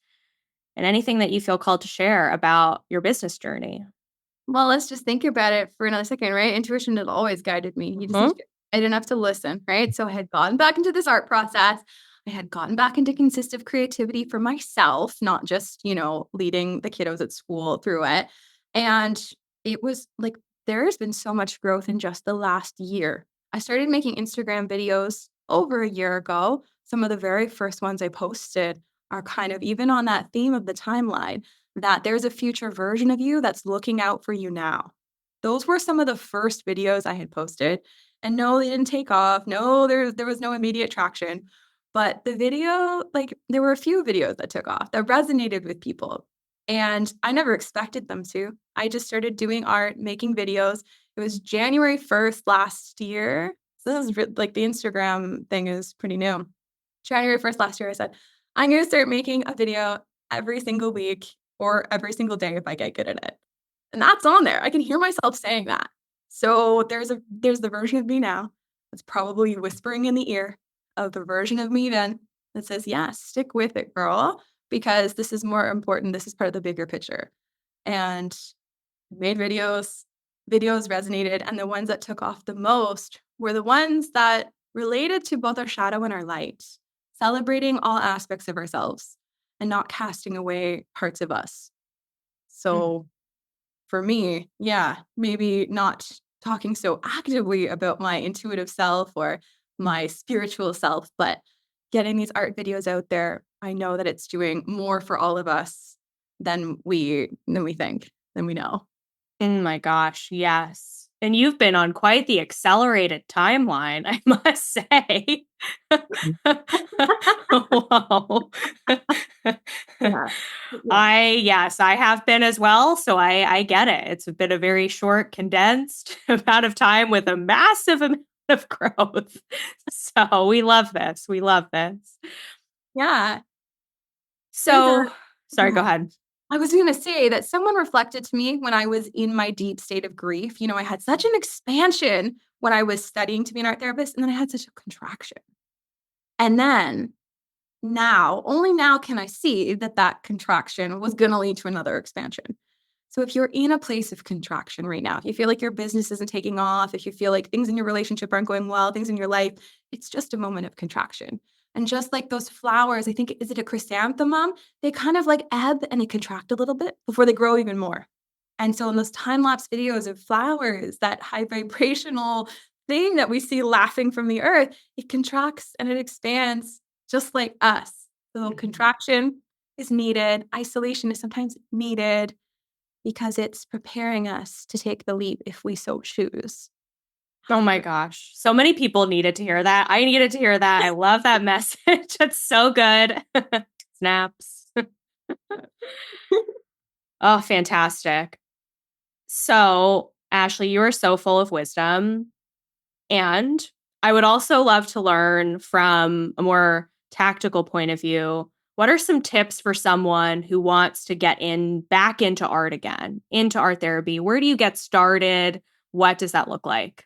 And anything that you feel called to share about your business journey? Well, let's just think about it for another second, right? Intuition has always guided me. I didn't have to listen, right? So I had gotten back into this art process. I had gotten back into consistent creativity for myself, not just, leading the kiddos at school through it. And it was like, there's been so much growth in just the last year. I started making Instagram videos over a year ago. Some of the very first ones I posted are kind of even on that theme of the timeline, that there's a future version of you that's looking out for you now. Those were some of the first videos I had posted. And no, they didn't take off. No, there was no immediate traction. But the video, there were a few videos that took off, that resonated with people. And I never expected them to. I just started doing art, making videos. It was January 1st last year. So this is the Instagram thing is pretty new. January 1st last year, I said, I'm going to start making a video every single week or every single day if I get good at it. And that's on there. I can hear myself saying that. So there's the version of me now that's probably whispering in the ear of the version of me then that says, yeah, stick with it, girl, because this is more important. This is part of the bigger picture. And made videos resonated. And the ones that took off the most were the ones that related to both our shadow and our light, celebrating all aspects of ourselves and not casting away parts of us. So for me, maybe not talking so actively about my intuitive self or my spiritual self, but getting these art videos out there, I know that it's doing more for all of us than we think, than we know. Oh my gosh, yes. And you've been on quite the accelerated timeline, I must say. Wow. I have been as well. So I get it. It's been a very short, condensed amount of time with a massive amount of growth. So we love this. We love this. Yeah. So, sorry, go ahead. I was going to say that someone reflected to me when I was in my deep state of grief. I had such an expansion when I was studying to be an art therapist, and then I had such a contraction. And then only now can I see that contraction was going to lead to another expansion. So if you're in a place of contraction right now, if you feel like your business isn't taking off, if you feel like things in your relationship aren't going well, things in your life, it's just a moment of contraction. And just like those flowers, I think, is it a chrysanthemum? They kind of ebb and they contract a little bit before they grow even more. And so in those time-lapse videos of flowers, that high vibrational thing that we see laughing from the earth, it contracts and it expands just like us. The little contraction is needed. Isolation is sometimes needed. because it's preparing us to take the leap if we so choose. Oh my gosh. So many people needed to hear that. I needed to hear that. I love that message. It's so good. Snaps. Oh, fantastic. So, Ashley, you are so full of wisdom. And I would also love to learn from a more tactical point of view. What are some tips for someone who wants to get back into art again, into art therapy? Where do you get started? What does that look like?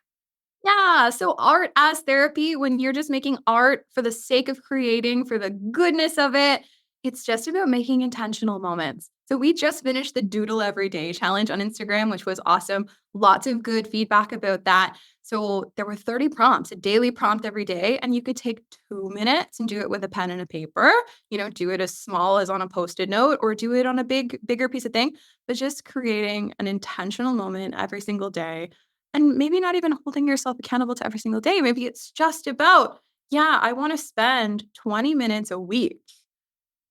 Yeah. So, art as therapy, when you're just making art for the sake of creating, for the goodness of it, it's just about making intentional moments. So, we just finished the Doodle Every Day challenge on Instagram, which was awesome. Lots of good feedback about that. So, there were 30 prompts, a daily prompt every day, and you could take 2 minutes and do it with a pen and a paper. Do it as small as on a post it note or do it on a bigger piece of thing, but just creating an intentional moment every single day and maybe not even holding yourself accountable to every single day. Maybe it's just about, yeah, I want to spend 20 minutes a week.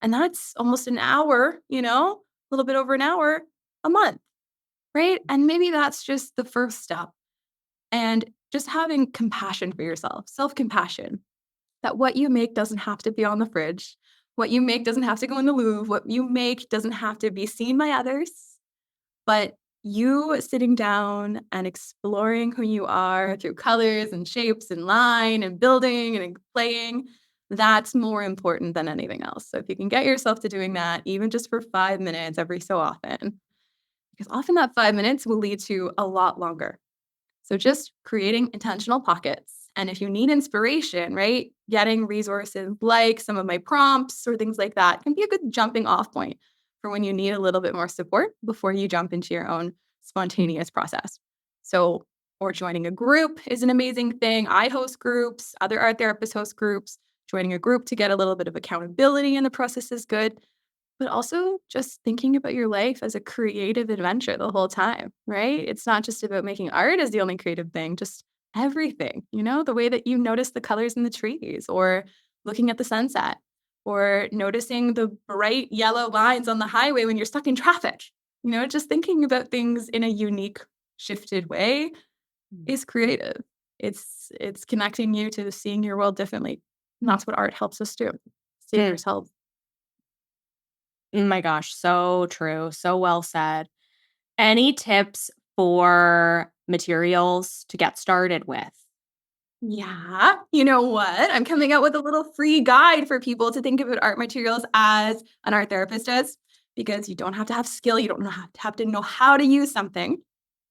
And that's almost an hour, a little bit over an hour a month, right? And maybe that's just the first step. And just having compassion for yourself, self-compassion, that what you make doesn't have to be on the fridge. What you make doesn't have to go in the Louvre. What you make doesn't have to be seen by others. But you sitting down and exploring who you are through colors and shapes and line and building and playing, that's more important than anything else. So if you can get yourself to doing that, even just for 5 minutes every so often, because often that 5 minutes will lead to a lot longer. So just creating intentional pockets. And if you need inspiration, right, getting resources like some of my prompts or things like that can be a good jumping off point for when you need a little bit more support before you jump into your own spontaneous process. So, or joining a group is an amazing thing. I host groups, other art therapists host groups. Joining a group to get a little bit of accountability in the process is good, but also just thinking about your life as a creative adventure the whole time, right? It's not just about making art as the only creative thing, just everything, the way that you notice the colors in the trees or looking at the sunset or noticing the bright yellow lines on the highway when you're stuck in traffic, just thinking about things in a unique, shifted way is creative. It's connecting you to seeing your world differently. And that's what art helps us do. See yourself. Oh my gosh, so true. So well said. Any tips for materials to get started with? Yeah. You know what? I'm coming out with a little free guide for people to think about art materials as an art therapist does, because you don't have to have skill. You don't have to know how to use something.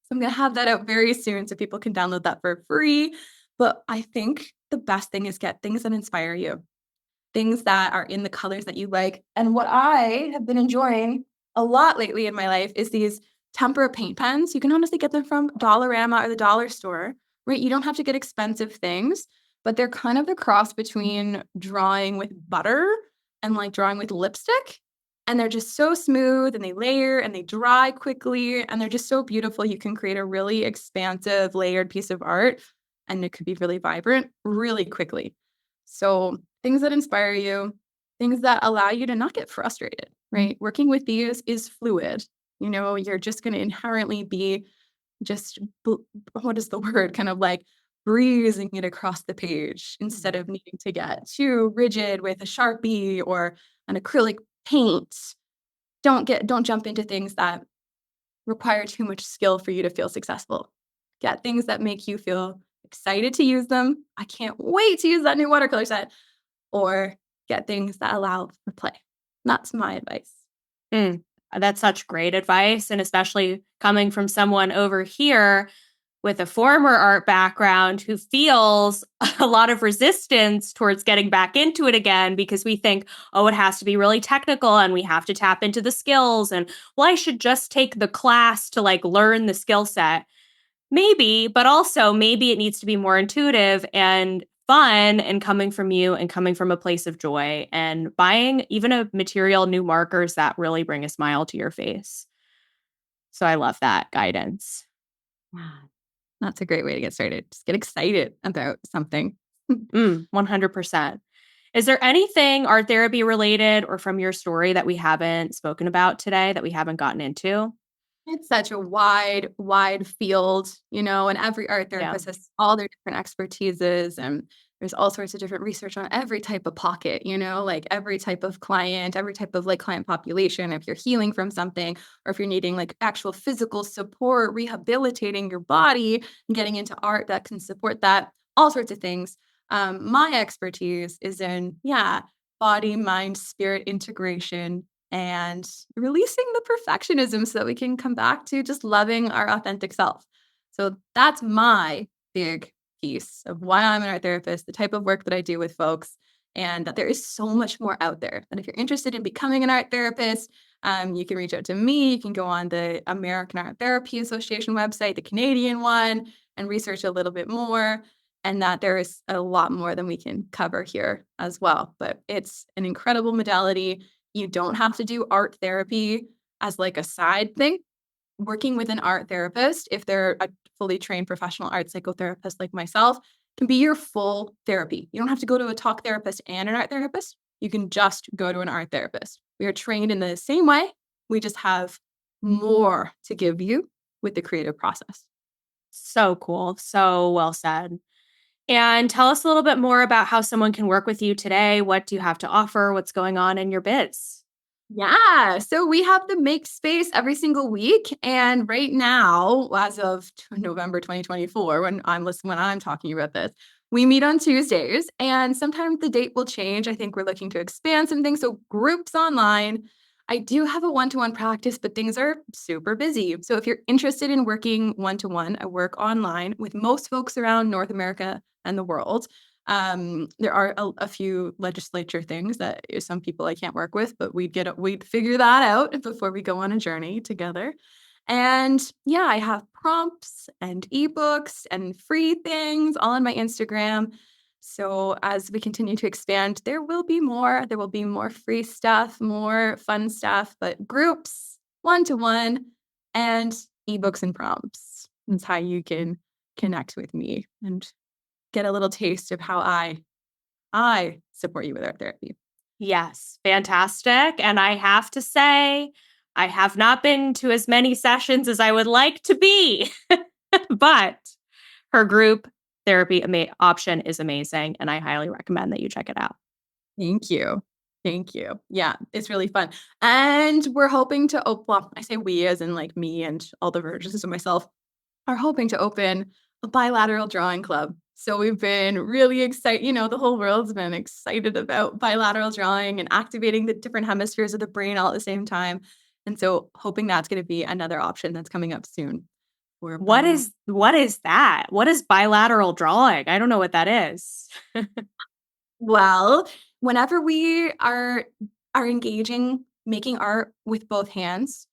So I'm going to have that out very soon so people can download that for free. But I think the best thing is get things that inspire you, things that are in the colors that you like. And what I have been enjoying a lot lately in my life is these tempera paint pens. You can honestly get them from Dollarama or the dollar store, right? You don't have to get expensive things, but they're kind of the cross between drawing with butter and like drawing with lipstick. And they're just so smooth and they layer and they dry quickly and they're just so beautiful. You can create a really expansive, layered piece of art and it could be really vibrant really quickly. So things that inspire you, things that allow you to not get frustrated, right? Working with these is fluid. You're just going to inherently be just, what is the word? Kind of like breezing it across the page instead of needing to get too rigid with a Sharpie or an acrylic paint. Don't jump into things that require too much skill for you to feel successful. Get things that make you feel excited to use them. I can't wait to use that new watercolor set. Or get things that allow for play. That's my advice. That's such great advice. And especially coming from someone over here with a former art background who feels a lot of resistance towards getting back into it again because we think, oh, it has to be really technical and we have to tap into the skills. And well, I should just take the class to like learn the skill set. Maybe, but also maybe it needs to be more intuitive and fun and coming from you and coming from a place of joy and buying even a material new markers that really bring a smile to your face. So I love that guidance. That's a great way to get started. Just get excited about something. 100%. Is there anything art therapy related or from your story that we haven't spoken about today that we haven't gotten into? It's such a wide field, and every art Yeah. therapist has all their different expertises, and there's all sorts of different research on every type of pocket, like every type of client, every type of like client population. If you're healing from something, or if you're needing like actual physical support, rehabilitating your body and getting into art that can support that, all sorts of things. My expertise is in, body, mind, spirit integration and releasing the perfectionism so that we can come back to just loving our authentic self. So that's my big piece of why I'm an art therapist, the type of work that I do with folks, and that there is so much more out there. And if you're interested in becoming an art therapist, you can reach out to me. You can go on the American Art Therapy Association website, the Canadian one, and research a little bit more. And that there is a lot more than we can cover here as well. But it's an incredible modality. You don't have to do art therapy as like a side thing. Working with an art therapist, if they're a fully trained professional art psychotherapist like myself, can be your full therapy. You don't have to go to a talk therapist and an art therapist. You can just go to an art therapist. We are trained in the same way. We just have more to give you with the creative process. So cool. So well said. And tell us a little bit more about how someone can work with you today. What do you have to offer? What's going on in your biz? Yeah. So we have the Make Space every single week. And right now, as of November 2024, when I'm talking about this, we meet on Tuesdays. And sometimes the date will change. I think we're looking to expand some things. So groups online. I do have a one-to-one practice, but things are super busy. So if you're interested in working one-to-one, I work online with most folks around North America and the world. There are a few legislature things that some people I can't work with, but we'd figure that out before we go on a journey together. And yeah, I have prompts and ebooks and free things all on my Instagram. So as we continue to expand, there will be more. There will be more free stuff, more fun stuff, but groups, one-to-one, and ebooks and prompts. That's how you can connect with me and get a little taste of how I support you with art therapy. Yes, fantastic. And I have to say, I have not been to as many sessions as I would like to be, but her group therapy option is amazing. And I highly recommend that you check it out. Thank you. Thank you. Yeah, it's really fun. And we're hoping to well, I say we as in like me and all the versions of myself are hoping to open a bilateral drawing club. So we've been really excited. The whole world's been excited about bilateral drawing and activating the different hemispheres of the brain all at the same time. And so hoping that's going to be another option that's coming up soon. What is that? What is bilateral drawing? I don't know what that is. Well, whenever we are engaging, making art with both hands,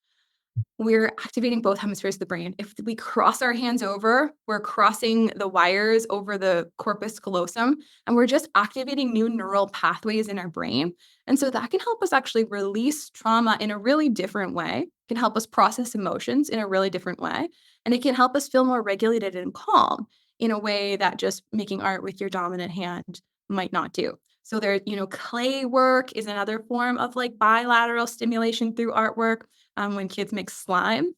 we're activating both hemispheres of the brain. If we cross our hands over, we're crossing the wires over the corpus callosum, and we're just activating new neural pathways in our brain. And so that can help us actually release trauma in a really different way. It can help us process emotions in a really different way. And it can help us feel more regulated and calm in a way that just making art with your dominant hand might not do. So there, clay work is another form of like bilateral stimulation through artwork. When kids make slime,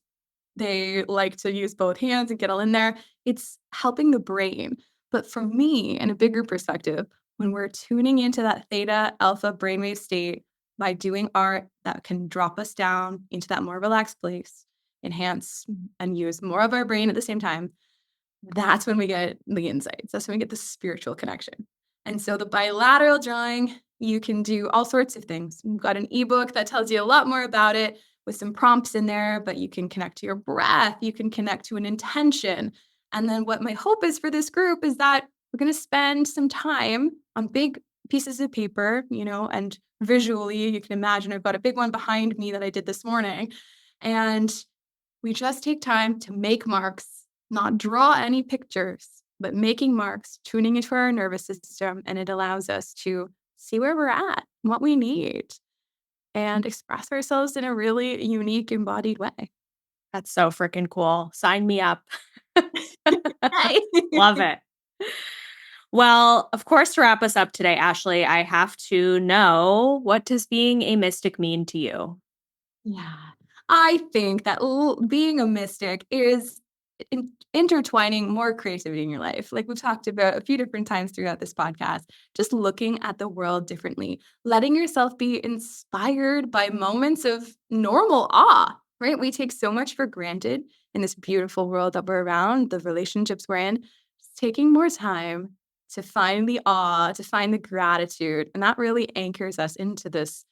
they like to use both hands and get all in there. It's helping the brain. But for me, in a bigger perspective, when we're tuning into that theta alpha brainwave state by doing art that can drop us down into that more relaxed place, enhance and use more of our brain at the same time, that's when we get the insights. That's when we get the spiritual connection. And so the bilateral drawing, you can do all sorts of things. We've got an ebook that tells you a lot more about it with some prompts in there, but you can connect to your breath, you can connect to an intention. And then what my hope is for this group is that we're going to spend some time on big pieces of paper, and visually, you can imagine I've got a big one behind me that I did this morning. And we just take time to make marks, not draw any pictures, but making marks, tuning into our nervous system, and it allows us to see where we're at, what we need, and express ourselves in a really unique, embodied way. That's so freaking cool. Sign me up. Love it. Well, of course, to wrap us up today, Ashley, I have to know, what does being a mystic mean to you? Yeah. I think that being a mystic is intertwining more creativity in your life. Like we've talked about a few different times throughout this podcast, just looking at the world differently, letting yourself be inspired by moments of normal awe, right? We take so much for granted in this beautiful world that we're around, the relationships we're in, just taking more time to find the awe, to find the gratitude. And that really anchors us into this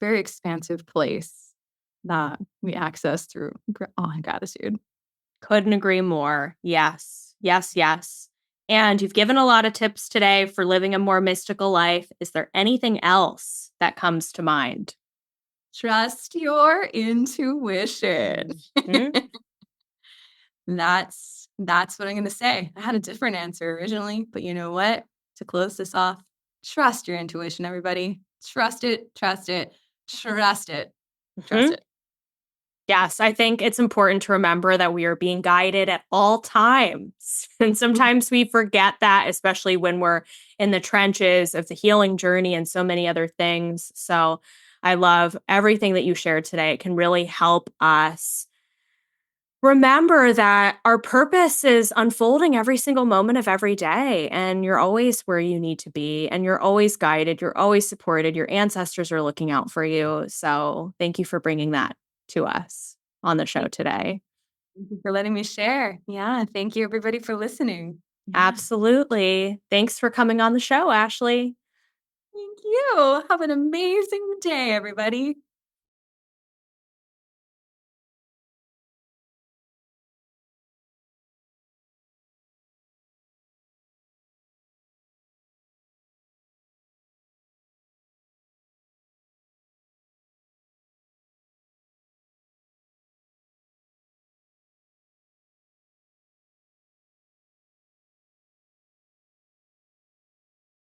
very expansive place that we access through awe and gratitude. Couldn't agree more. Yes, yes, yes. And you've given a lot of tips today for living a more mystical life. Is there anything else that comes to mind? Trust your intuition. Mhm. That's what I'm going to say. I had a different answer originally, but you know what? To close this off, trust your intuition, everybody. Trust it, trust it, trust it, trust Mhm. it. Yes, I think it's important to remember that we are being guided at all times. And sometimes we forget that, especially when we're in the trenches of the healing journey and so many other things. So I love everything that you shared today. It can really help us remember that our purpose is unfolding every single moment of every day. And you're always where you need to be. And you're always guided. You're always supported. Your ancestors are looking out for you. So thank you for bringing that to us on the show today. Thank you for letting me share. Yeah. Thank you, everybody, for listening. Yeah. Absolutely. Thanks for coming on the show, Ashley. Thank you. Have an amazing day, everybody.